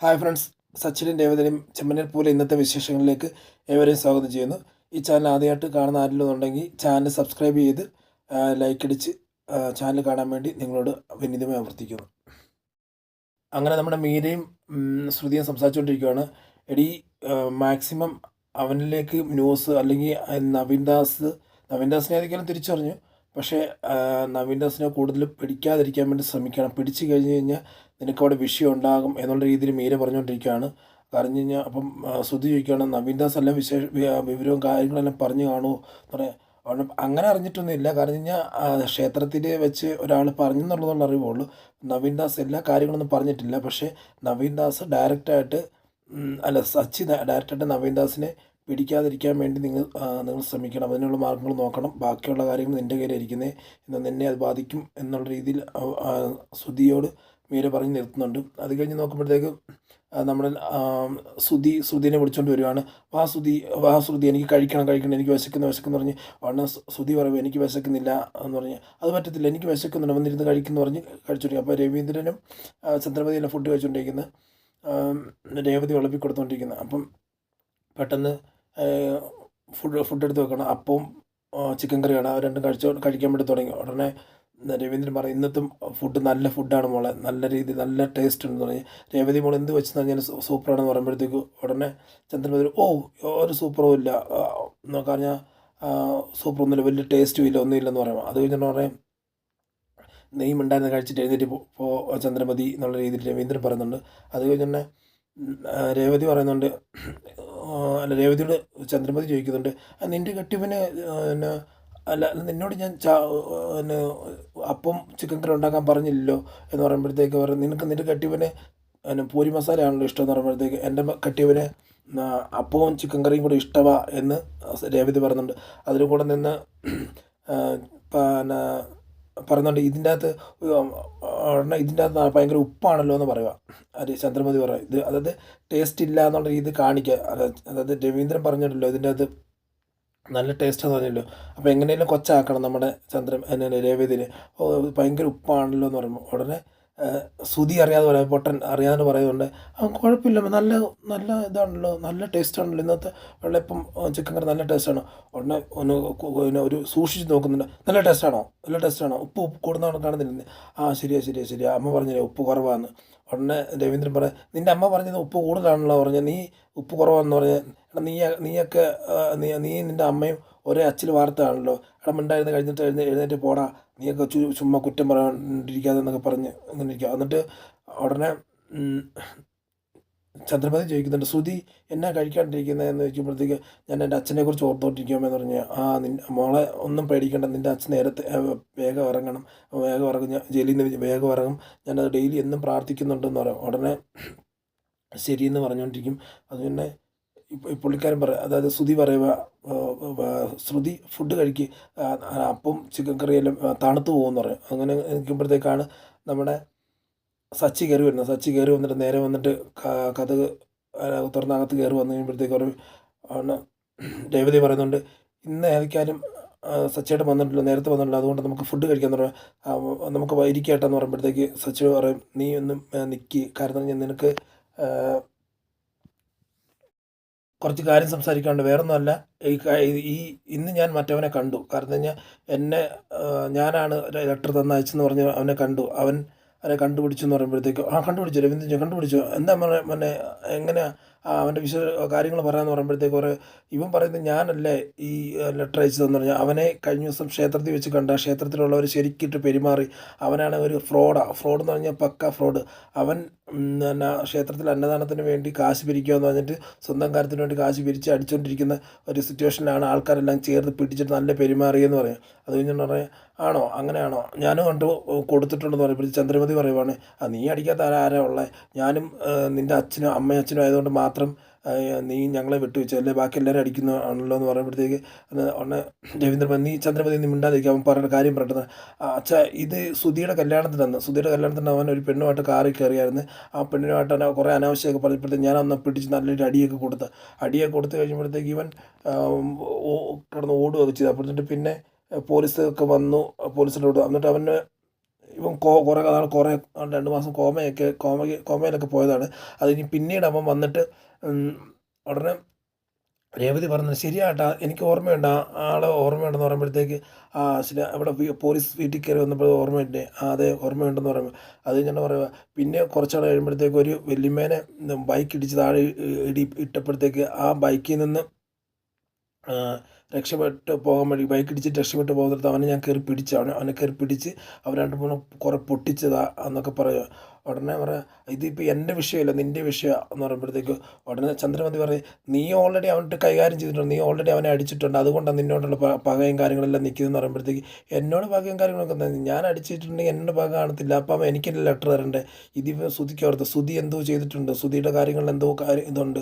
Hi friends, സച്ചിനും രേവതിയും ചെമ്മനീർ പോലെ ഇന്നത്തെ വിശേഷങ്ങളിലേക്ക് ഏവരെയും സ്വാഗതം ചെയ്യുന്നു. ഈ ചാനൽ ആദ്യമായിട്ട് കാണുന്ന ആരെങ്കിലും ചാനൽ സബ്സ്ക്രൈബ് ചെയ്ത് ലൈക്ക് അടിച്ച് ചാനൽ കാണാൻ വേണ്ടി നിങ്ങളോട് വിനീതമായി അഭ്യർത്ഥിക്കുന്നു. അങ്ങനെ നമ്മുടെ മീരയും ശ്രുതിയും സംസാരിച്ചുകൊണ്ടിരിക്കുകയാണ്. എടി, മാക്സിമം അവനിലേക്ക് ന്യൂസ് അല്ലെങ്കിൽ നവീൻ ദാസിനെ ഏതൊക്കെയാണ് തിരിച്ചറിഞ്ഞു. പക്ഷേ നവീൻ ദാസിനെ കൂടുതൽ പിടിക്കാതിരിക്കാൻ വേണ്ടി ശ്രമിക്കണം. പിടിച്ചു കഴിഞ്ഞ് കഴിഞ്ഞാൽ നിനക്കവിടെ വിഷയം ഉണ്ടാകും എന്നുള്ള രീതിയിൽ മീര പറഞ്ഞുകൊണ്ടിരിക്കുകയാണ്. പറഞ്ഞു കഴിഞ്ഞാൽ അപ്പം ശ്രുതി ചോദിക്കുകയാണ്, നവീൻ ദാസ് എല്ലാം വിവരവും കാര്യങ്ങളെല്ലാം പറഞ്ഞു കാണുമോ എന്ന് പറയാം. അങ്ങനെ അറിഞ്ഞിട്ടൊന്നുമില്ല. കാരണം കഴിഞ്ഞാൽ ക്ഷേത്രത്തിൽ വെച്ച് ഒരാൾ പറഞ്ഞു എന്നുള്ളതുള്ള അറിവുള്ളൂ. നവീൻ ദാസ് എല്ലാ കാര്യങ്ങളൊന്നും പറഞ്ഞിട്ടില്ല. പക്ഷേ നവീൻ ദാസ് ഡയറക്റ്റായിട്ട് സച്ചി ഡയറക്റ്റായിട്ട് നവീൻ ദാസിനെ പിടിക്കാതിരിക്കാൻ വേണ്ടി നിങ്ങൾ ശ്രമിക്കണം. അതിനുള്ള മാർഗ്ഗങ്ങൾ നോക്കണം. ബാക്കിയുള്ള കാര്യങ്ങൾ നിൻ്റെ കയ്യിലിരിക്കുന്നത് നിന്നെ അത് ബാധിക്കും എന്നുള്ള രീതിയിൽ ശ്രുതിയോട് മീര പറഞ്ഞ് നിർത്തുന്നുണ്ട്. അത് കഴിഞ്ഞ് നോക്കുമ്പോഴത്തേക്ക് നമ്മുടെ ശ്രുതിനെ വിളിച്ചുകൊണ്ട് വരുവാണ്. വാ ശ്രുതി, എനിക്ക് കഴിക്കണം, എനിക്ക് വിശക്കുന്നു പറഞ്ഞ് ഉടനെ ശ്രുതി പറയും, എനിക്ക് വിശക്കുന്നില്ല എന്ന് പറഞ്ഞ്. അത് പറ്റത്തില്ല, എനിക്ക് വിശക്കുന്നുണ്ട്, വന്നിരുന്ന് കഴിക്കുന്നു പറഞ്ഞ് കഴിച്ചുകൊണ്ടിരിക്കും. അപ്പോൾ രവീന്ദ്രനും ചന്ദ്രമതിയെല്ലാം ഫുഡ് കഴിച്ചുകൊണ്ടിരിക്കുന്നത്, രേവതി വിളമ്പി കൊടുത്തുകൊണ്ടിരിക്കുന്നത്. അപ്പം പെട്ടെന്ന് ഫുഡ് എടുത്ത് വെക്കണം. അപ്പവും ചിക്കൻ കറിയാണ്. അത് രണ്ടും കഴിക്കാൻ വേണ്ടി തുടങ്ങി. ഉടനെ രവീന്ദ്രൻ പറയും, ഇന്നത്തെ ഫുഡ് നല്ല ഫുഡാണ് മോളെ, നല്ല രീതി, നല്ല ടേസ്റ്റ് ഉണ്ടെന്ന് പറഞ്ഞ്. രേവതി മോൾ എന്ത് വെച്ചെന്ന് പറഞ്ഞാൽ സൂപ്പറാണെന്ന് പറയുമ്പോഴത്തേക്ക് ഉടനെ ചന്ദ്രൻ ഒരു സൂപ്പറും ഇല്ല എന്നൊക്കെ പറഞ്ഞാൽ സൂപ്പറൊന്നുമില്ല, വലിയ ടേസ്റ്റും ഇല്ല, ഒന്നുമില്ലെന്ന് പറയുമ്പോൾ അത് കഴിഞ്ഞിട്ട് പറയും, നെയ്യും ഉണ്ടായിരുന്ന കഴിച്ചിട്ട് എഴുന്നേറ്റ് ചന്ദ്രമതി എന്നുള്ള രീതിയിൽ രവീന്ദ്രൻ പറയുന്നുണ്ട്. അത് കഴിഞ്ഞ് രേവതി പറയുന്നുണ്ട്, രേവതിയോട് ചന്ദ്രമതി ചോദിക്കുന്നുണ്ട്, നിൻ്റെ കെട്ടിയവന് പിന്നെ അല്ല നിന്നോട് ഞാൻ പിന്നെ അപ്പം ചിക്കൻ കറി ഉണ്ടാക്കാൻ പറഞ്ഞില്ലല്ലോ എന്ന് പറയുമ്പോഴത്തേക്ക് പറയും, നിൻ്റെ കെട്ടിയവന് പിന്നെ പൂരി മസാലയാണല്ലോ ഇഷ്ടം എന്ന് പറയുമ്പോഴത്തേക്ക് എൻ്റെ കെട്ടിയവന് അപ്പവും ചിക്കൻ കറിയും കൂടെ ഇഷ്ടമാണ് എന്ന് രേവതി പറയുന്നുണ്ട്. അതിലും കൂടെ നിന്ന് പിന്നെ പറയുന്നുണ്ട്, ഇതിൻ്റെ അകത്ത് ഭയങ്കര ഉപ്പാണല്ലോ എന്ന് പറയുക. അത് ചന്ദ്രമതി പറയുക, ഇത് അതായത് ടേസ്റ്റ് ഇല്ല എന്നുള്ള രീതി കാണിക്കുക. അതായത് രവീന്ദ്രൻ പറഞ്ഞിട്ടല്ലോ ഇതിൻ്റെ അകത്ത് നല്ല ടേസ്റ്റാന്ന് പറഞ്ഞല്ലോ. അപ്പോൾ എങ്ങനെയെങ്കിലും കൊച്ചാക്കണം നമ്മുടെ രേവതിനെ. ഭയങ്കര ഉപ്പാണല്ലോ എന്ന് പറയുമ്പോൾ ഉടനെ ശ്രുതി അറിയാതെ പറയാം, പൊട്ടൻ അറിയാതെ പറയുന്നുണ്ട്, കുഴപ്പമില്ല, നല്ല നല്ല ഇതാണല്ലോ, നല്ല ടേസ്റ്റാണല്ലോ, ഇന്നത്തെ വെള്ളയപ്പം ചിക്കൻ കറി നല്ല ടേസ്റ്റാണോ. ഉടനെ പിന്നെ ഒരു സൂക്ഷിച്ച് നോക്കുന്നുണ്ട്, നല്ല ടേസ്റ്റാണോ, ഉപ്പ് കൂടുന്നതാണ് കാണുന്നില്ല. ശരിയാ, അമ്മ പറഞ്ഞില്ലേ ഉപ്പ് കുറവാന്ന്. ഉടനെ രവീന്ദ്രൻ പറയാം, നിൻ്റെ അമ്മ പറഞ്ഞത് ഉപ്പ് കൂടുതലാണല്ലോ പറഞ്ഞത്, നീ ഉപ്പ് കുറവാണെന്ന് പറഞ്ഞാൽ, എടാ നീയൊക്കെ നീ നിൻ്റെ അമ്മയും ഒരേ അച്ചിൽ വാർത്തയാണല്ലോ, എടാ മിണ്ടായിരുന്നു കഴിഞ്ഞിട്ട് എഴുന്നേറ്റ് പോടാ, നീയൊക്കെ ചുമ്മാ കുറ്റം പറയാണ്ടിരിക്കാതെ എന്നൊക്കെ പറഞ്ഞ് അങ്ങനെ ഇരിക്കുക. എന്നിട്ട് ഉടനെ ചന്ദ്രമതി ചോദിക്കുന്നുണ്ട്, ശ്രുതി എന്നാ കഴിക്കാണ്ടിരിക്കുന്നത് എന്ന് ചോദിക്കുമ്പോഴത്തേക്ക്, ഞാൻ എൻ്റെ അച്ഛനെക്കുറിച്ച് ഓർത്തോണ്ടിരിക്കാമെന്ന് പറഞ്ഞ്, മോളെ ഒന്നും പേടിക്കേണ്ട, നിൻ്റെ അച്ഛൻ നേരത്തെ വേഗം ഇറങ്ങും, ജയിലിൽ നിന്ന് വേഗം ഇറങ്ങും, ഞാനത് ഡെയിലി എന്നും പ്രാർത്ഥിക്കുന്നുണ്ടെന്ന് പറയും. ഉടനെ ശരിയെന്ന് പറഞ്ഞുകൊണ്ടിരിക്കും. അത് പിന്നെ പുള്ളിക്കാരൻ പറയാം, അതായത് ശ്രുതി പറയുക, ശ്രുതി ഫുഡ് കഴിക്കുക, അപ്പം ചിക്കൻ കറിയെല്ലാം തണുത്ത് പോകുമെന്ന് പറയും. അങ്ങനെ നിൽക്കുമ്പോഴത്തേക്കാണ് നമ്മുടെ സച്ചി കയറി വന്നിട്ട് നേരെ വന്നിട്ട് കതക് തുറന്നകത്ത് കയറി വന്നു കഴിയുമ്പോഴത്തേക്ക് പറയും, ആണ് രേവതി പറയുന്നുണ്ട്, ഇന്ന് ഏതൊക്കെയാലും സച്ചിയായിട്ട് വന്നിട്ടില്ല, നേരത്തെ വന്നിട്ടില്ല, അതുകൊണ്ട് നമുക്ക് ഫുഡ് കഴിക്കാമെന്ന് പറയാം, നമുക്ക് ഇരിക്കട്ടെന്ന് പറയുമ്പോഴത്തേക്ക് സച്ചി പറയും, നീ ഒന്നും നിൽക്കി, കാരണം ഞാൻ നിനക്ക് കുറച്ച് കാര്യം സംസാരിക്കാനുണ്ട്, വേറൊന്നുമല്ല. ഈ ഇന്ന് ഞാൻ മറ്റവനെ കണ്ടു, കാരണം കഴിഞ്ഞാൽ ഞാനാണ് ലെറ്റർ അയച്ചെന്ന് പറഞ്ഞ് അവനെ കണ്ടു, അവനെ കണ്ടുപിടിച്ചു എന്ന് പറയുമ്പോഴത്തേക്ക്, കണ്ടുപിടിച്ചു രവീന്ദ്രൻ കണ്ടുപിടിച്ചു, എന്താ മോനെ എങ്ങനെയാ അവൻ്റെ കാര്യങ്ങൾ പറയാമെന്ന് പറയുമ്പോഴത്തേക്ക് ഇവൻ പറയുന്നത്, ഞാനല്ലേ ഈ ലെറ്റർ അയച്ചതെന്ന് പറഞ്ഞാൽ, അവനെ കഴിഞ്ഞ ദിവസം ക്ഷേത്രത്തിൽ വെച്ച് കണ്ട, ക്ഷേത്രത്തിലുള്ളവർ ശരിക്കിട്ട് പെരുമാറി, അവനാണ് ഒരു ഫ്രോഡ് എന്ന് പറഞ്ഞാൽ പക്ക ഫ്രോഡ്. അവൻ ക്ഷേത്രത്തിൽ അന്നദാനത്തിന് വേണ്ടി കാശ് പിരിക്കുകയെന്ന് പറഞ്ഞിട്ട് സ്വന്തം കാര്യത്തിന് വേണ്ടി കാശ് പിരിച്ച് അടിച്ചുകൊണ്ടിരിക്കുന്ന ഒരു സിറ്റുവേഷനിലാണ് ആൾക്കാരെല്ലാം ചേർത്ത് പിടിച്ചിട്ട് നല്ല പെരുമാറിയെന്ന് പറയാം. അത് കഴിഞ്ഞിട്ട് പറയാം, ആണോ, അങ്ങനെയാണോ, ഞാനും കൊടുത്തിട്ടുണ്ടെന്ന് പറയുമ്പോൾ ചന്ദ്രമതി പറയുവാണ്, നീ അടിക്കാത്ത ആരാ ഉള്ളത്, ഞാനും നിൻ്റെ അമ്മയും അച്ഛനും ആയതുകൊണ്ട് മാത്രം നീ ഞങ്ങളെ വിട്ടുവെച്ചു അല്ലേ, ബാക്കി എല്ലാവരും അടിക്കുന്നതാണല്ലോ എന്ന് പറയുമ്പോഴത്തേക്ക് ഉടനെ രവീന്ദ്രൻ, ചന്ദ്രമതി നീ മിണ്ടാതിരിക്കുക, അവൻ പറയുന്ന കാര്യം പറയട്ടെ. അച്ഛാ, ഇത് ശ്രുതിയുടെ കല്യാണത്തിന് അവൻ ഒരു പെണ്ണുമായിട്ട് കാറിൽ കയറിയായിരുന്നു. ആ പെണ്ണിനുമായിട്ട് കുറേ അനാവശ്യമൊക്കെ പറഞ്ഞപ്പോഴത്തേക്ക് ഞാൻ അന്ന് പിടിച്ച് നല്ലൊരു അടിയൊക്കെ കൊടുത്ത് കഴിയുമ്പോഴത്തേക്ക് ഇവൻ കിടന്ന് ഓടുകയൊക്കെ ചെയ്തു. അപ്പോഴത്തേക്ക് പിന്നെ പോലീസൊക്കെ വന്നു, പോലീസിനോട് എന്നിട്ട് അവന് ഇവൻ കുറേ നാൾ 2 മാസം കോമയിലൊക്കെ പോയതാണ്. അത് കഴിഞ്ഞ് പിന്നീട് അവൻ വന്നിട്ട് ഉടനെ രേവതി പറഞ്ഞത് ശരിയാട്ടാ, എനിക്ക് ഓർമ്മയുണ്ട്, ആളെ ഓർമ്മയുണ്ടെന്ന് പറയുമ്പോഴത്തേക്ക് ശരി, അവിടെ പോലീസ് വീട്ടിൽ കയറി വന്നപ്പോൾ ഓർമ്മയുണ്ട്, അതെ ഓർമ്മയുണ്ടെന്ന് പറയുമ്പോൾ അത് ഞാൻ പറയുക. പിന്നെ കുറച്ചാൾ കഴിയുമ്പോഴത്തേക്ക് ഒരു വല്യമ്മേനെ ബൈക്ക് ഇടിച്ച് താഴെ ഇട്ടപ്പോഴത്തേക്ക് ആ ബൈക്കിൽ നിന്ന് രക്ഷപ്പെട്ട് പോകാൻ വേണ്ടി ബൈക്ക് ഇടിച്ചിട്ട് രക്ഷപ്പെട്ട് പോകുന്നിടത്ത് അവനെ ഞാൻ കയറി പിടിച്ച് അവനെ കയറി പിടിച്ച് അവൻ 2-3 കുറേ പൊട്ടിച്ചതാ എന്നൊക്കെ പറയുക. ഉടനെ പറയാം ഇതിപ്പോൾ എൻ്റെ വിഷയമല്ല നിൻ്റെ വിഷയമാണ് എന്ന് പറയുമ്പോഴത്തേക്ക് ഉടനെ ചന്ദ്രമതി പറയും നീ ഓൾറെഡി അവൻട്ട് കൈകാര്യം ചെയ്തിട്ടുണ്ട്, നീ ഓൾറെഡി അവനെ അടിച്ചിട്ടുണ്ട്, അതുകൊണ്ടാണ് നിന്നോടുള്ള പകയും കാര്യങ്ങളെല്ലാം നിൽക്കുന്നതെന്ന് പറയുമ്പോഴത്തേക്ക് എന്നോട് പകയും കാര്യങ്ങളൊക്കെ ഞാൻ അടിച്ചിട്ടുണ്ടെങ്കിൽ എന്നോട് പക കാണത്തില്ല, അപ്പം അവൻ എനിക്കെന്നെ ലെറ്റർ തരണ്ടേ. ഇതിപ്പോൾ ശ്രുതിക്ക് ഓർത്ത് ശ്രുതി എന്തോ ചെയ്തിട്ടുണ്ട്, ശ്രുതിയുടെ കാര്യങ്ങളിൽ എന്തോ ഇതുണ്ട്,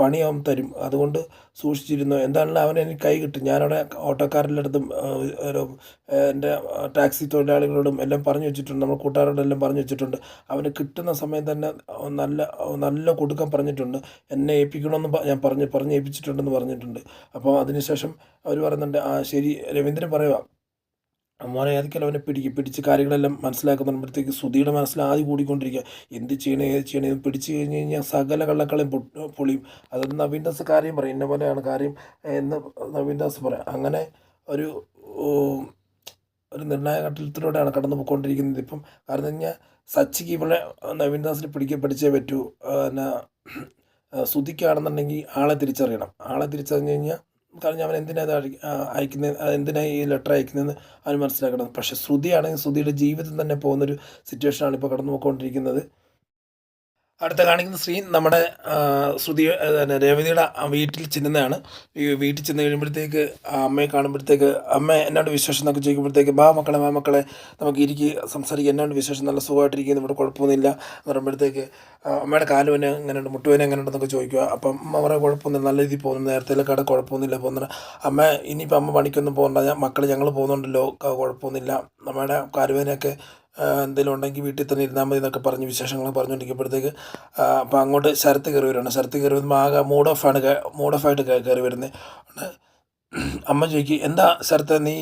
പണി അവൻ തരും, അതുകൊണ്ട് സൂക്ഷിച്ചിരുന്നു. എന്താണെങ്കിലും അവൻ എനിക്ക് കൈ കിട്ടും. ഞാനവിടെ ഓട്ടോക്കാരുടെ അടുത്തും എൻ്റെ ടാക്സി തൊഴിലാളികളോടും എല്ലാം പറഞ്ഞു വെച്ചിട്ടുണ്ട്, നമ്മൾ കൂട്ടുകാരോടെല്ലാം എല്ലാം പറഞ്ഞു വെച്ചിട്ടുണ്ട്. അവന് കിട്ടുന്ന സമയം തന്നെ നല്ല നല്ല കൊടുക്കാൻ പറഞ്ഞിട്ടുണ്ട്, എന്നെ ഏൽപ്പിക്കണമെന്ന് ഞാൻ പറഞ്ഞ് ഏൽപ്പിച്ചിട്ടുണ്ടെന്ന് പറഞ്ഞിട്ടുണ്ട്. അപ്പോൾ അതിനുശേഷം അവർ പറയുന്നുണ്ട് ശരി. രവീന്ദ്രൻ പറയുക മോനെ ഏതൊക്കെയല്ലോ അവനെ പിടിച്ച് കാര്യങ്ങളെല്ലാം മനസ്സിലാക്കുമ്പോഴത്തേക്ക് ശ്രുതിയുടെ മനസ്സിൽ ആദ്യം കൂടിക്കൊണ്ടിരിക്കുക, എന്ത് ചെയ്യണേ ഏത് ചെയ്യണേ പിടിച്ച് കഴിഞ്ഞ് കഴിഞ്ഞാൽ സകല കള്ളക്കളയും പൊളിയും. അതെന്ന് നവീൻ ദാസ് കാര്യം പറയും, ഇന്ന പോലെയാണ് കാര്യം എന്ന് നവീൻ ദാസ് പറയാം. അങ്ങനെ ഒരു ഒരു നിർണായക ഘട്ടത്തിലൂടെയാണ് കടന്നു പോയിക്കൊണ്ടിരിക്കുന്നത് ഇപ്പം. കാരണം കഴിഞ്ഞാൽ സച്ചിക്ക് ഇവിടെ നവീൻ ദാസിനെ പഠിച്ചേ പറ്റൂ. പിന്നെ ശ്രുതിക്കാണെന്നുണ്ടെങ്കിൽ ആളെ തിരിച്ചറിയണം. ആളെ തിരിച്ചറിഞ്ഞ് കഴിഞ്ഞാൽ കാരണം അവൻ എന്തിനാണ് അയക്കുന്നത്, എന്തിനാണ് ഈ ലെറ്റർ അയക്കുന്നതെന്ന് അവന് മനസ്സിലാക്കണം. പക്ഷേ ശ്രുതിയാണെങ്കിൽ ശ്രുതിയുടെ ജീവിതം തന്നെ പോകുന്നൊരു സിറ്റുവേഷനാണ് ഇപ്പോൾ കടന്നു പോയിക്കൊണ്ടിരിക്കുന്നത്. അടുത്ത കാണിക്കുന്ന സീൻ നമ്മുടെ ശ്രുതി രേവതിയുടെ വീട്ടിൽ ചെല്ലുന്നതാണ്. ഈ വീട്ടിൽ ചെന്ന് കഴിയുമ്പോഴത്തേക്ക് അമ്മയെ കാണുമ്പോഴത്തേക്ക് അമ്മ എന്നാണ്ട് വിശേഷം എന്നൊക്കെ ചോദിക്കുമ്പോഴത്തേക്ക് വാ മക്കളെ നമുക്ക് സംസാരിക്കുക, എന്നാണ്ട് വിശേഷം, നല്ല സുഖമായിട്ടിരിക്കുന്നു, ഇവിടെ കുഴപ്പമൊന്നുമില്ല എന്ന് പറയുമ്പോഴത്തേക്ക് അമ്മയുടെ കാലുവിന് എങ്ങനെയുണ്ട്, മുട്ടുവേന എങ്ങനെയുണ്ടെന്നൊക്കെ ചോദിക്കുക. അപ്പം അമ്മ പറയാൻ കുഴപ്പമൊന്നുമില്ല, നല്ല രീതിയിൽ പോകുന്നു, നേരത്തെ കട കുഴപ്പമൊന്നുമില്ല പോകുന്നത്. അമ്മ ഇനിയിപ്പോൾ അമ്മ പണിക്കൊന്നും പോകണ്ട, മക്കൾ ഞങ്ങൾ പോകുന്നുണ്ടല്ലോ, കുഴപ്പമൊന്നുമില്ല, നമ്മുടെ കാലുവേനയൊക്കെ എന്തെങ്കിലും ഉണ്ടെങ്കിൽ വീട്ടിൽ തന്നെ ഇരുന്നാൽ മതി എന്നൊക്കെ പറഞ്ഞ് വിശേഷങ്ങൾ പറഞ്ഞുകൊണ്ടിരിക്കുമ്പോഴത്തേക്ക് അപ്പോൾ അങ്ങോട്ട് ശരത്ത് കയറി വരുവാണ്. ശരത്ത് കയറി വരുമ്പോൾ ആകെ മൂഡ് ഓഫായിട്ട് കയറി വരുന്നത്. അമ്മ ചോദിക്കും എന്താ ശരത്ത് നീ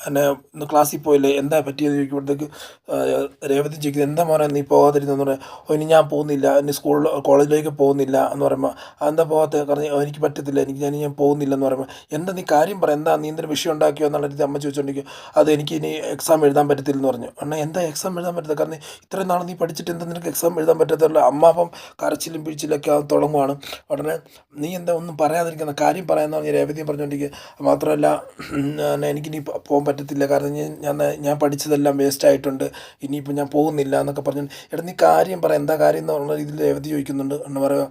എന്നെ ഇന്ന് ക്ലാസ്സിൽ പോയില്ലേ, എന്താ പറ്റിയെന്ന് ചോദിക്കുമ്പോഴത്തേക്ക് രേവതി ചോദിക്കുന്നത് എന്താ മോനെ നീ പോകാതിരുന്നെന്ന് പറയാം. ഇനി ഞാൻ പോകുന്നില്ല, ഇനി കോളേജിലേക്ക് പോകുന്നില്ല എന്ന് പറയുമ്പോൾ അതെന്താ പോകാത്ത പറഞ്ഞ് എനിക്ക് പറ്റത്തില്ല, ഞാൻ പോകുന്നില്ല എന്ന് പറയുമ്പോൾ എന്താ നീ കാര്യം പറ, എന്താ നീ എന്തൊരു വിഷയം ഉണ്ടാക്കിയോ എന്നുള്ള രീതി അമ്മ ചോദിച്ചുകൊണ്ടിരിക്കും. അത് എനിക്ക് ഇനി എക്സാം എഴുതാൻ പറ്റത്തില്ല എന്ന് പറഞ്ഞു. അണ്ണാ എന്താ എക്സാം എഴുതാൻ പറ്റത്തില്ല, കാരണം ഇത്രയും നാൾ നീ പഠിച്ചിട്ട് എന്താ നിനക്ക് എക്സാം എഴുതാൻ പറ്റത്തില്ല. അമ്മ അപ്പം കരച്ചിലും പിഴിച്ചിലൊക്കെ തുടങ്ങുവാണ്. ഉടനെ നീ എന്താ ഒന്നും പറയാതിരിക്കുന്ന കാര്യം പറയാമെന്ന് പറഞ്ഞ് രേവതിയും പറഞ്ഞുകൊണ്ടിരിക്കുക. മാത്രമല്ല എനിക്കിനി പോകാൻ പറ്റത്തില്ല, കാരണം ഞാൻ പഠിച്ചതെല്ലാം വേസ്റ്റ് ആയിട്ടുണ്ട്, ഇനിയിപ്പോൾ ഞാൻ പോകുന്നില്ല എന്നൊക്കെ പറഞ്ഞു. എടാ നീ കാര്യം പറ, എന്താ കാര്യം എന്നുള്ള രീതിയിൽ രേവതി ചോദിക്കുന്നുണ്ട്. എന്ന് പറയുക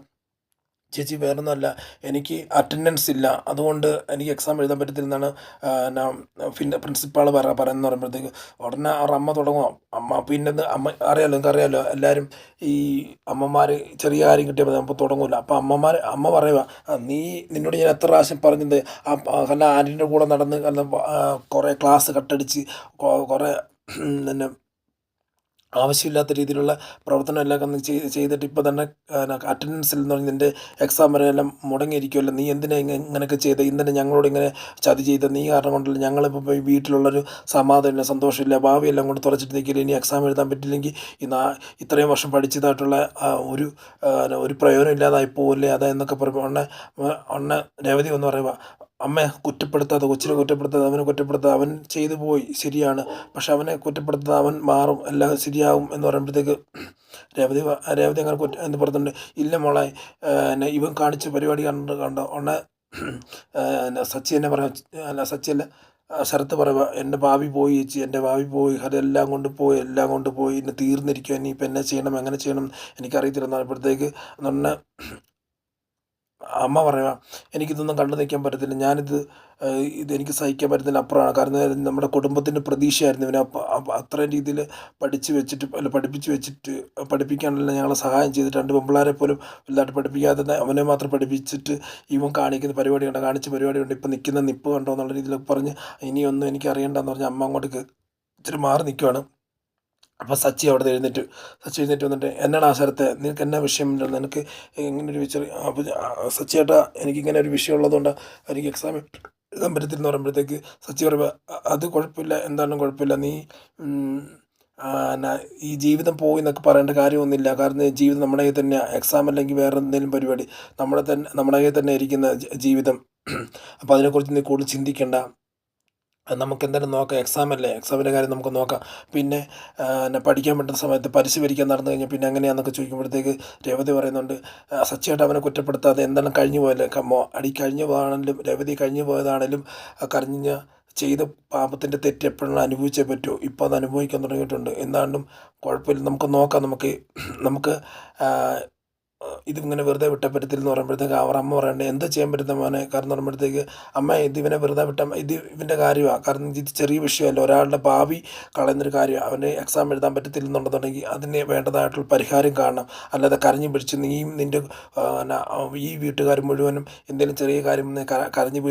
ചേച്ചി വേറൊന്നുമല്ല, എനിക്ക് അറ്റൻഡൻസ് ഇല്ല, അതുകൊണ്ട് എനിക്ക് എക്സാം എഴുതാൻ പറ്റത്തില്ലെന്നാണ് പിന്നെ പ്രിൻസിപ്പാൾ പറയുന്നത് പറയുമ്പോഴത്തേക്ക് ഉടനെ അവരുടെ അമ്മ തുടങ്ങുക. അമ്മ പിന്നെ അമ്മ നിങ്ങൾക്ക് അറിയാമല്ലോ എല്ലാവരും ഈ അമ്മമാർ ചെറിയ കാര്യം കിട്ടിയാൽ മതി അപ്പോൾ തുടങ്ങില്ല. അപ്പോൾ അമ്മ പറയുക നിന്നോട് ഞാൻ എത്ര പ്രാവശ്യം പറഞ്ഞത് അല്ല ആൻറ്റീൻ്റെ കൂടെ നടന്ന് കുറേ ക്ലാസ് കട്ടടിച്ച് കുറേ പിന്നെ ആവശ്യമില്ലാത്ത രീതിയിലുള്ള പ്രവർത്തനം എല്ലാം ചെയ്തിട്ട് ഇപ്പോൾ തന്നെ അറ്റൻഡൻസിൽ എന്ന് പറഞ്ഞ് നിൻ്റെ എക്സാം വരെ എല്ലാം മുടങ്ങിയിരിക്കുമല്ലോ, നീ എന്തിനാ ഇങ്ങനെയൊക്കെ ചെയ്ത് ഇന്നലെ ഞങ്ങളോട് ഇങ്ങനെ ചതി ചെയ്ത നീ കാരണം കൊണ്ടല്ലോ ഞങ്ങളിപ്പോൾ പോയി വീട്ടിലുള്ളൊരു സമാധാനമില്ല, സന്തോഷമില്ല, ഭാവിയെല്ലാം കൊണ്ട് തുറച്ചിട്ട് നിൽക്കില്ല, ഇനി എക്സാം എഴുതാൻ പറ്റില്ലെങ്കിൽ ഇത്രയും വർഷം പഠിച്ചതായിട്ടുള്ള ഒരു പ്രയോജനം ഇല്ലാതായി പോകില്ലേ അതാ എന്നൊക്കെ പറയുമ്പോൾ ഉടനെ രേവതി ഒന്ന് പറയുക അമ്മയെ കുറ്റപ്പെടുത്താതെ, കൊച്ചിനെ കുറ്റപ്പെടുത്താതെ, അവനെ കുറ്റപ്പെടുത്താതെ, അവൻ ചെയ്തു പോയി ശരിയാണ്, പക്ഷെ അവനെ കുറ്റപ്പെടുത്താതെ അവൻ മാറും, എല്ലാം ശരിയാവും എന്ന് പറയുമ്പോഴത്തേക്ക് രേവതി അങ്ങനെ എന്ന് പറഞ്ഞിട്ടുണ്ട്. ഇല്ല മോളെ ഇവൻ കാണിച്ച പരിപാടി കണ്ടോ ഉടനെ സച്ചി എന്നെ പറയാം, സച്ചിയല്ല ശരത്ത് പറയുക എൻ്റെ ഭാവി പോയി ചേച്ചി, എൻ്റെ ഭാവി പോയി, അതെല്ലാം കൊണ്ട് പോയി ഇന്ന് തീർന്നിരിക്കുക, ഇനി ഇപ്പം എന്നെ ചെയ്യണം എങ്ങനെ ചെയ്യണം എനിക്കറിയത്തില്ല അപ്പോഴത്തേക്ക് എന്ന് അമ്മ പറയുക എനിക്കിതൊന്നും കണ്ടു നിൽക്കാൻ പറ്റത്തില്ല, ഇതെനിക്ക് സഹിക്കാൻ പറ്റുന്നതിന് അപ്പുറമാണ്, കാരണം നമ്മുടെ കുടുംബത്തിൻ്റെ പ്രതീക്ഷയായിരുന്നു ഇവനെ അത്രയും രീതിയിൽ പഠിപ്പിച്ച് വെച്ചിട്ട് പഠിപ്പിക്കാനുള്ള ഞങ്ങളെ സഹായം ചെയ്തിട്ട് 2 പെമ്പിള്ളാരെ പോലും വലുതായിട്ട് പഠിപ്പിക്കാതെ അവനെ മാത്രം പഠിപ്പിച്ചിട്ട് ഇവൻ കാണിക്കുന്ന പരിപാടി കണ്ടോ, കാണിച്ച പരിപാടി കൊണ്ട് ഇപ്പം നിൽക്കുന്ന നിപ്പ് കണ്ടോ എന്നുള്ള രീതിയിലൊക്കെ പറഞ്ഞ് ഇനിയൊന്നും എനിക്ക് അറിയണ്ടെന്ന് പറഞ്ഞ് അമ്മ അങ്ങോട്ട് ഇച്ചിരി മാറി നിൽക്കുവാണ്. അപ്പോൾ സച്ചി എഴുന്നേറ്റ് വന്നിട്ട് എന്നാണ് ആ സ്ഥലത്തെ നിനക്ക് എന്നാ വിഷയം നിനക്ക് ഇങ്ങനെ ഒരു അപ്പോൾ സച്ചി ചേട്ടാ എനിക്കിങ്ങനെ ഒരു വിഷയം ഉള്ളതുകൊണ്ട് എനിക്ക് എക്സാം എഴുതാൻ പറ്റത്തില്ലെന്ന് പറയുമ്പോഴത്തേക്ക് സച്ചി പറയുമ്പോൾ അത് കുഴപ്പമില്ല, എന്താണെങ്കിലും കുഴപ്പമില്ല, നീ എന്നാ ഈ ജീവിതം പോയി എന്നൊക്കെ പറയേണ്ട കാര്യമൊന്നുമില്ല. കാരണം ജീവിതം നമ്മുടെ കയ്യിൽ തന്നെ, എക്സാം അല്ലെങ്കിൽ വേറെ എന്തെങ്കിലും പരിപാടി നമ്മുടെ കയ്യിൽ തന്നെ ഇരിക്കുന്ന ജീവിതം. അപ്പോൾ അതിനെക്കുറിച്ച് നീ കൂടുതൽ ചിന്തിക്കേണ്ട. അത് നമുക്ക് എന്തായാലും നോക്കാം. എക്സാം അല്ലേ, എക്സാമിൻ്റെ കാര്യം നമുക്ക് നോക്കാം. പിന്നെ പഠിക്കാൻ പറ്റുന്ന സമയത്ത് പരിശീലിക്കാൻ നടന്നു കഴിഞ്ഞാൽ പിന്നെ എങ്ങനെയാണെന്നൊക്കെ ചോദിക്കുമ്പോഴത്തേക്ക് രേവതി പറയുന്നുണ്ട്, സച്ചിയായിട്ട് അവനെ കുറ്റപ്പെടുത്താതെ എന്താണ് കഴിഞ്ഞു പോയല്ലേ, അടി കഴിഞ്ഞു പോകാണെങ്കിലും രേവതി കഴിഞ്ഞു പോയതാണെങ്കിലും കരഞ്ഞ ചെയ്ത പാപത്തിൻ്റെ തെറ്റ് എപ്പോഴും അനുഭവിച്ചേ പറ്റൂ. ഇപ്പോൾ അത് അനുഭവിക്കാൻ തുടങ്ങിയിട്ടുണ്ട്. എന്താണ്ടും കുഴപ്പമില്ല, നമുക്ക് നോക്കാം. നമുക്ക് ഇതിങ്ങനെ വെറുതെ വിട്ടാൽ പറ്റത്തില്ലെന്ന് പറയുമ്പോഴത്തേക്ക് അവർ അമ്മ പറയണ്ടേ എന്താ ചെയ്യാൻ പറ്റുന്ന മോനെ, കാരണം പറയുമ്പോഴത്തേക്ക് അമ്മ ഇതിവനെ വെറുതെ വിട്ടാൽ ഇത് ഇവൻ്റെ കാര്യമാണ്. കാരണം ഇത് ചെറിയ വിഷയമല്ല, ഒരാളുടെ ഭാവി കളയുന്നൊരു കാര്യമാണ്. അവന് എക്സാം എഴുതാൻ പറ്റത്തില്ലെന്നുണ്ടെന്നുണ്ടെങ്കിൽ അതിന് വേണ്ടതായിട്ടുള്ള പരിഹാരം കാണണം. അല്ലാതെ കരഞ്ഞു പിടിച്ച് നീയും നിൻ്റെ ഈ വീട്ടുകാർ മുഴുവനും എന്തെങ്കിലും ചെറിയ കാര്യം കരഞ്ഞ്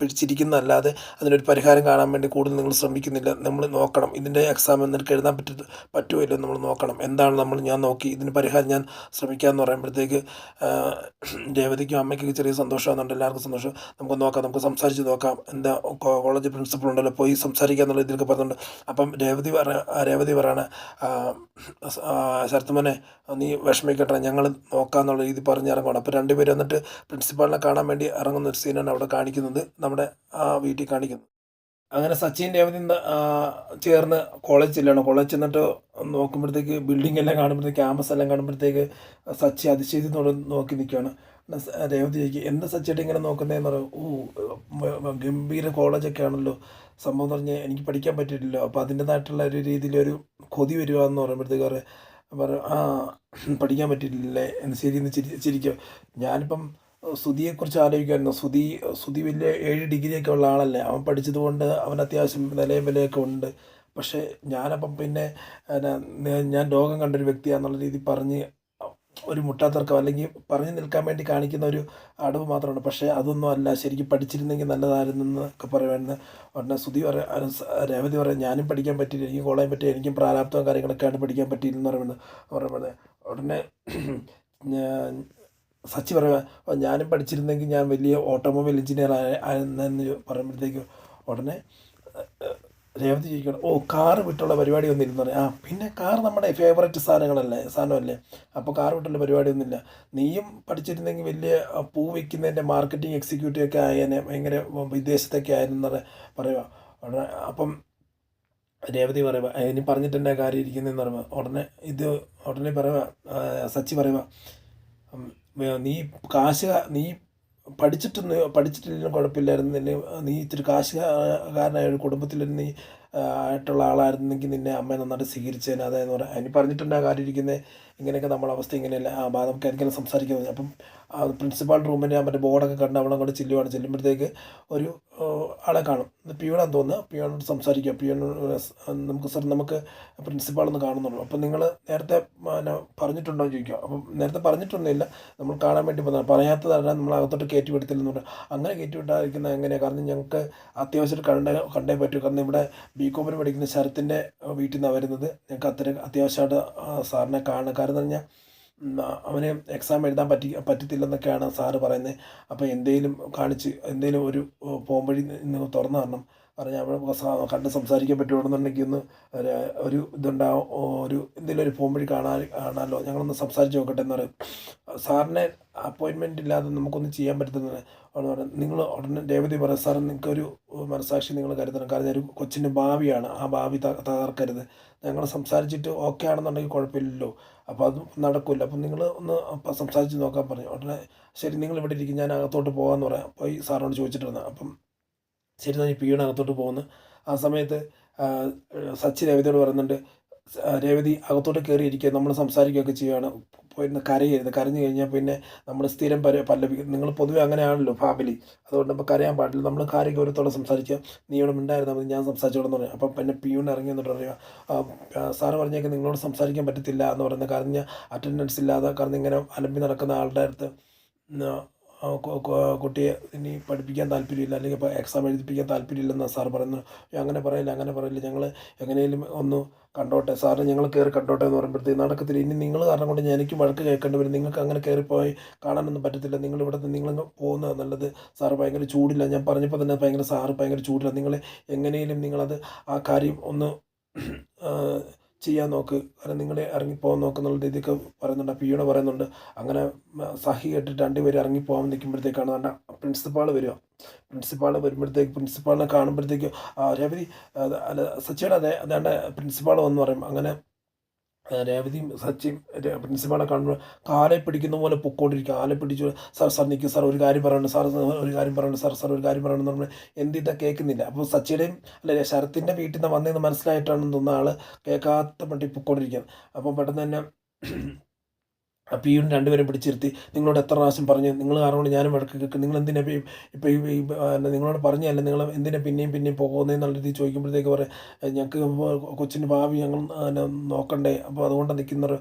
പിടിച്ചിരിക്കുന്നതല്ലാതെ അതിനൊരു പരിഹാരം കാണാൻ വേണ്ടി കൂടുതൽ നിങ്ങൾ ശ്രമിക്കുന്നില്ല. നമ്മൾ നോക്കണം, ഇതിൻ്റെ എക്സാം നിനക്ക് എഴുതാൻ പറ്റുമോ ഇല്ലയോ നമ്മൾ നോക്കണം. എന്താണ് ഞാൻ നോക്കി ഇതിന് പരിഹാരം ഞാൻ ശ്രമിക്കാമെന്ന് പറയുമ്പോഴത്തേക്ക് രേവതിക്കും അമ്മയ്ക്കൊക്കെ ചെറിയ സന്തോഷമാകുന്നുണ്ട്. എല്ലാവർക്കും സന്തോഷം. നമുക്ക് നോക്കാം, നമുക്ക് സംസാരിച്ച് നോക്കാം. എന്താ കോളേജ് പ്രിൻസിപ്പൾ ഉണ്ടല്ലോ, പോയി സംസാരിക്കാമെന്നുള്ള ഇതിലൊക്കെ പറഞ്ഞിട്ടുണ്ട്. അപ്പം രേവതി പറയാണ്, ശരത്തുമോനെ നീ വിഷമിക്കട്ടെ, ഞങ്ങൾ നോക്കാമെന്നുള്ള രീതി പറഞ്ഞിറങ്ങണം. അപ്പോൾ രണ്ടുപേരും എന്നിട്ട് പ്രിൻസിപ്പാളിനെ കാണാൻ വേണ്ടി ഇറങ്ങുന്ന ഒരു സീനാണ് അവിടെ കാണിക്കുന്നത്, നമ്മുടെ വീട്ടിൽ കാണിക്കുന്നത്. അങ്ങനെ സച്ചിൻ രേവതി ചേർന്ന് കോളേജ് ചെല്ലുകയാണ്. കോളേജ് ചെന്നിട്ട് നോക്കുമ്പോഴത്തേക്ക് ബിൽഡിംഗ് എല്ലാം കാണുമ്പോഴത്തേക്ക്, ക്യാമ്പസ് എല്ലാം കാണുമ്പോഴത്തേക്ക് സച്ചി അതിശയത്തോട് നോക്കി നിൽക്കുകയാണ്. രേവതി ചോദിക്കും, എന്താ സച്ചിയായിട്ട് ഇങ്ങനെ നോക്കുന്നതെന്ന് പറയും. ഗംഭീര കോളേജൊക്കെ ആണല്ലോ, സംഭവം എന്ന് പറഞ്ഞാൽ എനിക്ക് പഠിക്കാൻ പറ്റിയിട്ടില്ലോ. അപ്പോൾ അതിൻ്റേതായിട്ടുള്ള ഒരു രീതിയിലൊരു കൊതി വരിക എന്ന് പറയുമ്പോഴത്തേക്ക് പറയും, പഠിക്കാൻ പറ്റിയിട്ടില്ലേ എന്ന് ശരിയെന്ന് ചിരിക്കും. ഞാനിപ്പം സുധിയെക്കുറിച്ച് ആലോചിക്കുമായിരുന്നു. സുധി വലിയ 7 ഡിഗ്രിയൊക്കെ ഉള്ള ആളല്ലേ, അവൻ പഠിച്ചത് കൊണ്ട് അവൻ അത്യാവശ്യം നിലയും വിലയൊക്കെ ഉണ്ട്. പക്ഷേ ഞാനപ്പം പിന്നെ ഞാൻ ലോകം കണ്ടൊരു വ്യക്തിയാണെന്നുള്ള രീതി പറഞ്ഞ് ഒരു മുട്ടാത്തർക്കം അല്ലെങ്കിൽ പറഞ്ഞു നിൽക്കാൻ വേണ്ടി കാണിക്കുന്ന ഒരു അടവ് മാത്രമാണ്. പക്ഷേ അതൊന്നും അല്ല, ശരിക്കും പഠിച്ചിരുന്നെങ്കിൽ നല്ലതായിരുന്നു എന്നൊക്കെ പറയുമായിരുന്നു. ഉടനെ രേവതി പറയാം, ഞാനും പഠിക്കാൻ പറ്റിയില്ല, എനിക്ക് കോളേജ് പറ്റില്ല, എനിക്കും പ്രാരാബ്ദവും കാര്യങ്ങളൊക്കെയാണ് പഠിക്കാൻ പറ്റിയില്ലെന്ന് പറയുന്നത്. ഉടനെ സച്ചി പറയുക, ഞാനും പഠിച്ചിരുന്നെങ്കിൽ ഞാൻ വലിയ ഓട്ടോമൊബൈൽ എഞ്ചിനീയർ ആയെന്ന് പറയുമ്പോഴത്തേക്ക് ഉടനെ രേവതി ചോദിക്കണം, കാറ് വിട്ടുള്ള പരിപാടിയൊന്നും ഇല്ലെന്ന് പറയാം. പിന്നെ കാർ നമ്മുടെ ഫേവററ്റ് സാധനമല്ലേ, അപ്പോൾ കാർ വിട്ടുള്ള പരിപാടിയൊന്നുമില്ല. നീയും പഠിച്ചിരുന്നെങ്കിൽ വലിയ പൂ വയ്ക്കുന്നതിൻ്റെ മാർക്കറ്റിംഗ് എക്സിക്യൂട്ടീവ് ഒക്കെ ആയേനെ, ഭയങ്കര വിദേശത്തൊക്കെ ആയെന്ന് പറയുക. ഉടനെ അപ്പം രേവതി പറയുക, ഇനി പറഞ്ഞിട്ട് എൻ്റെ കാര്യം ഇരിക്കുന്നതെന്ന് പറയുക. ഉടനെ പറയുക, സച്ചി പറയുക, നീ നീ പഠിച്ചിട്ടില്ലെങ്കിലും കുഴപ്പമില്ലായിരുന്നു, നീ ഇത്തിരി കാശുകാരനായ ഒരു കുടുംബത്തിൽ നീ ആയിട്ടുള്ള ആളായിരുന്നെങ്കിൽ നിന്നെ അമ്മ നന്നായിട്ട് സ്വീകരിച്ചേനെ. അതായെന്ന് പറയാം. അതിന് പറഞ്ഞിട്ടുണ്ട് ആ കാര്യം ഇരിക്കുന്നത്, ഇങ്ങനെയൊക്കെ നമ്മളെ അവസ്ഥ ഇങ്ങനെയല്ല, നമുക്ക് എന്തെങ്കിലും സംസാരിക്കുന്നത്. അപ്പം പ്രിൻസിപ്പാൾ റൂമിൻ്റെ മറ്റേ ബോർഡൊക്കെ കണ്ട് അവളെ കൊണ്ട് ചെല്ലുമ്പോഴത്തേക്ക് ഒരു ആളെ കാണും, പിയൂണാന്ന് തോന്നുന്നു. പിയൂണോട് സംസാരിക്കുക, നമുക്ക് പ്രിൻസിപ്പാളൊന്ന് കാണുന്നുള്ളൂ. അപ്പം നിങ്ങൾ നേരത്തെ പറഞ്ഞിട്ടുണ്ടോ എന്ന് ചോദിക്കുക. അപ്പം നേരത്തെ പറഞ്ഞിട്ടൊന്നുമില്ല, നമ്മൾ കാണാൻ വേണ്ടി പറയാത്തതല്ല, നമ്മൾ അകത്തോട്ട് കയറ്റി വിടത്തില്ലെന്ന് പറഞ്ഞു. അങ്ങനെ കയറ്റി വിട്ടായിരിക്കുന്നത് എങ്ങനെയാണ്, കാരണം ഞങ്ങൾക്ക് അത്യാവശ്യമായിട്ട് കണ്ടേ പറ്റൂ. കാരണം ഇവിടെ ബികോമിന് പഠിക്കുന്ന ശരത്തിൻ്റെ വീട്ടിൽ നിന്നാണ് വരുന്നത്. ഞങ്ങൾക്ക് അത്യാവശ്യമായിട്ട് സാറിനെ കാണുക. കാരണം എന്ന് പറഞ്ഞാൽ അവന് എക്സാം എഴുതാൻ പറ്റത്തില്ലെന്നൊക്കെയാണ് സാറ് പറയുന്നത്. അപ്പോൾ എന്തെങ്കിലും ഒരു പോംവഴി നിങ്ങൾ തുറന്നു തരണം. പറഞ്ഞാൽ അവിടെ കണ്ട് സംസാരിക്കാൻ പറ്റുകയാണെന്നുണ്ടെങ്കിൽ ഒരു എന്തെങ്കിലും ഒരു പോംവഴി കാണാമല്ലോ, ഞങ്ങളൊന്ന് സംസാരിച്ച് നോക്കട്ടെ എന്ന് പറയും. സാറിനെ അപ്പോയിൻമെൻ്റ് ഇല്ലാതെ നമുക്കൊന്നും ചെയ്യാൻ പറ്റുന്നത്. നിങ്ങൾ ഉടനെ രേവതി പറയാം, സാർ നിങ്ങൾക്കൊരു മനസാക്ഷി നിങ്ങൾ കരുതണം. കാരണം ഒരു കൊച്ചിൻ്റെ ഭാവിയാണ്, ആ ഭാവി തകർക്കരുത്. ഞങ്ങൾ സംസാരിച്ചിട്ട് ഓക്കെ ആണെന്നുണ്ടെങ്കിൽ കുഴപ്പമില്ലല്ലോ, അപ്പോൾ അത് നടക്കില്ല. അപ്പം നിങ്ങൾ ഒന്ന് സംസാരിച്ച് നോക്കാൻ പറഞ്ഞു. ഉടനെ ശരി, നിങ്ങൾ ഇവിടെ ഇരിക്കും, ഞാൻ അകത്തോട്ട് പോകാമെന്ന് പറയാം. പോയി സാറിനോട് ചോദിച്ചിട്ടിരുന്നത്. അപ്പം ശരി, ഞാൻ ഈ അകത്തോട്ട് പോകുന്നു. ആ സമയത്ത് സച്ചി രേവതിയോട് പറയുന്നുണ്ട്, രേവതി അകത്തോട്ട് കയറിയിരിക്കുക, നമ്മൾ സംസാരിക്കുകയൊക്കെ ചെയ്യുകയാണ്, പോയിരുന്ന് കരയരുത്. കരഞ്ഞു കഴിഞ്ഞാൽ പിന്നെ നമ്മൾ സ്ഥിരം പല്ലവിക്കും. നിങ്ങൾ പൊതുവെ അങ്ങനെയാണല്ലോ ഫാമിലി, അതുകൊണ്ട് ഇപ്പോൾ കരയാൻ പാടില്ല. നമ്മൾ കാര്യം ഗൗരവത്തോടെ സംസാരിക്കുക, നീ ഇവിടെ ഉണ്ടായിരുന്നാൽ മതി, ഞാൻ സംസാരിച്ചോളെന്ന് പറയും. അപ്പം പിന്നെ പിയൂൺ ഇറങ്ങി എന്നിട്ട് പറയുക, സാറ് പറഞ്ഞേക്ക് നിങ്ങളോട് സംസാരിക്കാൻ പറ്റത്തില്ല എന്ന് പറയുന്നത്. കാരണം അറ്റൻഡൻസ് ഇല്ലാതെ, കാരണം ഇങ്ങനെ അലമ്പി നടക്കുന്ന ആളുടെ അടുത്ത് കുട്ടിയെ ഇനി പഠിപ്പിക്കാൻ താല്പര്യമില്ല, അല്ലെങ്കിൽ ഇപ്പോൾ എക്സാം എഴുതിപ്പിക്കാൻ താല്പര്യമില്ലെന്നാണ് സാർ പറയുന്നത്. അങ്ങനെ പറയില്ല, ഞങ്ങൾ എങ്ങനെയും ഒന്ന് കണ്ടോട്ടെ സാറ്, ഞങ്ങൾ കയറി കണ്ടോട്ടെ എന്ന് പറയുമ്പോഴത്തേക്ക് നടക്കത്തില്ല. ഇനി നിങ്ങൾ കാരണം കൊണ്ട് എനിക്ക് വഴക്ക് കേൾക്കേണ്ടി വരും, നിങ്ങൾക്ക് അങ്ങനെ കയറിപ്പോയി കാണാനൊന്നും പറ്റത്തില്ല, നിങ്ങളങ്ങ് പോകുന്നത് നല്ലത്. സാറ് ഭയങ്കര ചൂടില്ല, ഞാൻ പറഞ്ഞപ്പോൾ തന്നെ സാറ് ഭയങ്കര ചൂടില്ല, നിങ്ങൾ എങ്ങനെയും നിങ്ങളത് ആ കാര്യം ഒന്ന് ചെയ്യാൻ നോക്ക്, കാരണം നിങ്ങൾ ഇറങ്ങിപ്പോകാൻ നോക്കുന്നുള്ള രീതിക്ക് പറയുന്നുണ്ട്. പിയൂണ് പറയുന്നുണ്ട്. അങ്ങനെ സഹി കേട്ടിട്ട് രണ്ടുപേരും ഇറങ്ങിപ്പോകാൻ നിൽക്കുമ്പോഴത്തേക്കാണ് തന്നെ പ്രിൻസിപ്പാൾ വരിക. പ്രിൻസിപ്പാൾ വരുമ്പോഴത്തേക്ക് പ്രിൻസിപ്പാളിനെ കാണുമ്പോഴത്തേക്ക് രേവതി അല്ല സച്ചിയുടെ അതാണ്ട് പ്രിൻസിപ്പാൾ വന്ന് പറയും. അങ്ങനെ രേവതിയും സച്ചിയും പ്രിൻസിപ്പാളെ കാണുമ്പോൾ കാലെ പിടിക്കുന്ന പോലെ പൊക്കോണ്ടിരിക്കുക. കാലെ പിടിച്ചു, സാർ നിൽക്കും, സാർ ഒരു കാര്യം പറയുന്നുണ്ട്, സാർ ഒരു കാര്യം പറയുന്നുണ്ട്, സാർ ഒരു കാര്യം പറയുന്നുണ്ട്. നമ്മൾ എന്തിട്ടാ കേൾക്കുന്നില്ല. അപ്പോൾ സച്ചിയുടെയും അല്ലെ ശരത്തിൻ്റെ വീട്ടിൽ നിന്ന് വന്നതെന്ന് മനസ്സിലായിട്ടാണെന്ന് തോന്നുന്ന ആൾ കേൾക്കാത്ത മട്ടി പൊക്കോണ്ടിരിക്കുകയാണ്. അപ്പോൾ പെട്ടെന്ന് തന്നെ പിയും രണ്ടുപേരും പിടിച്ചിരുത്തി, നിങ്ങളോട് എത്ര പ്രാവശ്യം പറഞ്ഞു, നിങ്ങൾ കാരണം ഞാനും വഴക്ക് കേൾക്കും, നിങ്ങൾ എന്തിനാ ഇപ്പോൾ ഈ നിങ്ങളോട് പറഞ്ഞതല്ലേ, നിങ്ങൾ എന്തിനാ പിന്നെയും പോകുന്നതെന്നുള്ള രീതിയിൽ ചോദിക്കുമ്പോഴത്തേക്ക് പറയും, ഞങ്ങൾക്ക് കൊച്ചിൻ്റെ ഭാവി ഞങ്ങൾ നോക്കണ്ടേ, അപ്പോൾ അതുകൊണ്ട് നിൽക്കുന്നവർ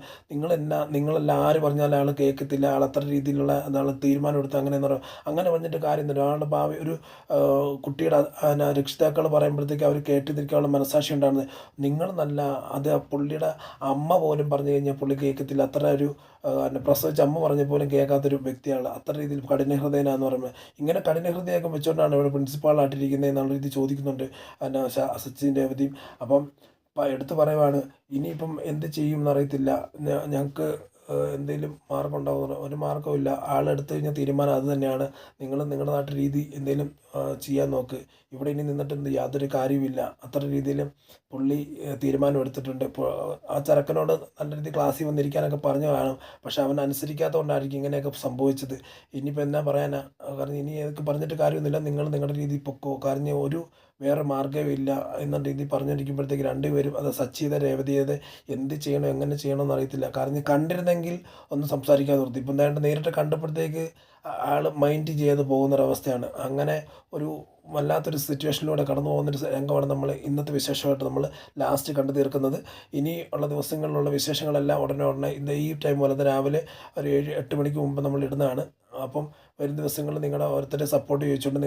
നിങ്ങളെല്ലാം ആര് പറഞ്ഞാലും ആൾ കേൾക്കത്തില്ല, ആൾ അത്ര രീതിയിലുള്ള എന്താണ് തീരുമാനം എടുത്ത് അങ്ങനെയെന്ന് പറയും. അങ്ങനെ പറഞ്ഞിട്ട് കാര്യമൊന്നുമില്ല. ഒരാളുടെ ഭാവി ഒരു കുട്ടിയുടെ രക്ഷിതാക്കൾ പറയുമ്പോഴത്തേക്ക് അവർ കേട്ടിരിക്കാനുള്ള മനസ്സാക്ഷി ഉണ്ടാകുന്നത്. നിങ്ങൾ നല്ല അത് പുള്ളിയുടെ അമ്മ പോലും പറഞ്ഞു കഴിഞ്ഞാൽ പുള്ളി കേൾക്കത്തില്ല. അത്ര ഒരു പ്രസവിച്ച അമ്മ പറഞ്ഞ പോലും കേൾക്കാത്തൊരു വ്യക്തിയാണ്. അത്ര രീതിയിൽ കഠിനഹൃദയനാന്ന് പറയുന്നത്. ഇങ്ങനെ കഠിനഹൃദയമൊക്കെ വെച്ചുകൊണ്ടാണ് ഇവിടെ പ്രിൻസിപ്പാളായിട്ടിരിക്കുന്നത് എന്നുള്ള രീതി ചോദിക്കുന്നുണ്ട് സച്ചിൻ രേവതിയും. അപ്പം എടുത്തു പറയുവാണ്, ഇനിയിപ്പം എന്ത് ചെയ്യും എന്നറിയത്തില്ല, ഞങ്ങൾക്ക് എന്തെങ്കിലും മാർഗം ഉണ്ടാകുന്ന ഒരു മാർഗ്ഗവും ഇല്ല. ആളെടുത്തു കഴിഞ്ഞാൽ തീരുമാനം അത് തന്നെയാണ്. നിങ്ങൾ നിങ്ങളുടെ നാട്ടിൽ രീതി എന്തെങ്കിലും ചെയ്യാൻ നോക്ക്. ഇവിടെ ഇനി നിന്നിട്ട് യാതൊരു കാര്യവുമില്ല. അത്ര രീതിയിൽ പുള്ളി തീരുമാനം എടുത്തിട്ടുണ്ട്. ഇപ്പോൾ ആ ചെറുക്കനോട് നല്ല രീതിയിൽ ക്ലാസ്സിൽ വന്നിരിക്കാനൊക്കെ പറഞ്ഞു കാണും. പക്ഷെ അവൻ അനുസരിക്കാത്തത് കൊണ്ടായിരിക്കും ഇങ്ങനെയൊക്കെ സംഭവിച്ചത്. ഇനിയിപ്പോൾ എന്നാ പറയാനാ, കാരണം ഇനി അതൊക്കെ പറഞ്ഞിട്ട് കാര്യമൊന്നുമില്ല. നിങ്ങൾ നിങ്ങളുടെ രീതിയിൽ പൊക്കോ, കാരണം ഒരു വേറെ മാർഗ്ഗമില്ല എന്ന രീതിയിൽ പറഞ്ഞിരിക്കുമ്പോഴത്തേക്ക് രണ്ടുപേരും അത് സച്ചിയുടെ രേവതിയുടെ എന്ത് ചെയ്യണം എങ്ങനെ ചെയ്യണമെന്ന് അറിയത്തില്ല. കാരണം കണ്ടിരുന്നെങ്കിൽ ഒന്ന് സംസാരിക്കാൻ നിർത്തി. ഇപ്പം എന്തായാലും നേരിട്ട് കണ്ടപ്പോഴത്തേക്ക് ആൾ മൈൻഡ് ചെയ്ത് പോകുന്നൊരവസ്ഥയാണ്. അങ്ങനെ ഒരു വല്ലാത്തൊരു സിറ്റുവേഷനിലൂടെ കടന്നു പോകുന്നൊരു രംഗമാണ് നമ്മൾ ഇന്നത്തെ വിശേഷമായിട്ട് നമ്മൾ ലാസ്റ്റ് കണ്ടു തീർക്കുന്നത്. ഇനി ഉള്ള ദിവസങ്ങളിലുള്ള വിശേഷങ്ങളെല്ലാം ഉടനെ ഈ ടൈം പോലെ രാവിലെ ഒരു 7-8 മണിക്ക് മുമ്പ് നമ്മൾ ഇടുന്നതാണ്. അപ്പം വരും ദിവസങ്ങളിൽ നിങ്ങളുടെ ഓരോരുത്തരെ സപ്പോർട്ട് ചോദിച്ചുകൊണ്ട്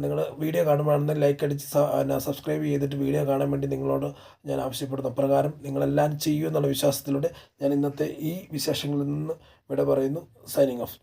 നിങ്ങൾ വീഡിയോ കാണുമ്പോഴാണെന്ന് ലൈക്ക് അടിച്ച് സബ്സ്ക്രൈബ് ചെയ്തിട്ട് വീഡിയോ കാണാൻ വേണ്ടി നിങ്ങളോട് ഞാൻ ആവശ്യപ്പെടുന്നു. അപ്രകാരം നിങ്ങളെല്ലാം ചെയ്യൂ എന്നുള്ള വിശ്വാസത്തിലൂടെ ഞാൻ ഇന്നത്തെ ഈ വിശേഷങ്ങളിൽ നിന്ന് വിട പറയുന്നു. Signing off.